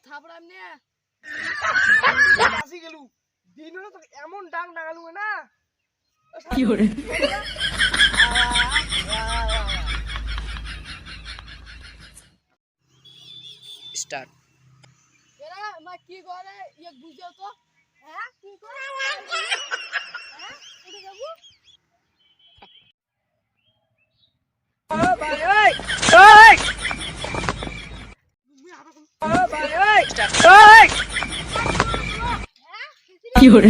থাপড়াম নিয়ে আসি গেলু দিন হলো তো এমন ডাং ডাঙালু না কি করে স্টার্ট এরা মা কি করে ইয়ে বুঝাও তো হ্যাঁ কি করে হ্যাঁ এটা যাবো কি করে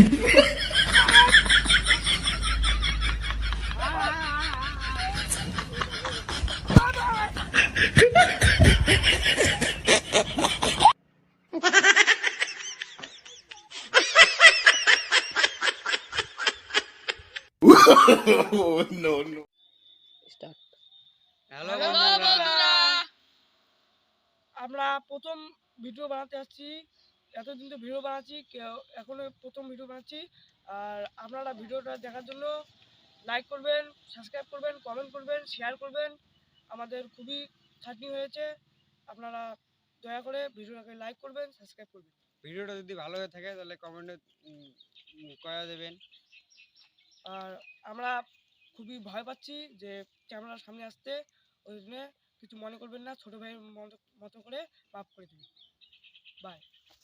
স্টার্ট হ্যালো আমরা প্রথম ভিডিও বানাতে আসছি এতদিন তো ভিডিও বানাচ্ছি এখন প্রথম ভিডিও বানাচ্ছি আর আপনারা ভিডিওটা দেখার জন্য লাইক করবেন সাবস্ক্রাইব করবেন কমেন্ট করবেন শেয়ার করবেন আমাদের খুবই খাটনি হয়েছে আপনারা দয়া করে ভিডিওটাকে লাইক করবেন সাবস্ক্রাইব করবেন ভিডিওটা যদি ভালো হয়ে থাকে তাহলে কমেন্টে করা দেবেন আর আমরা খুবই ভয় পাচ্ছি যে ক্যামেরার সামনে আসতে ওই জন্য কিছু মনে করবেন না ছোটো ভাইয়ের মতো করে মাফ করে দিন বাই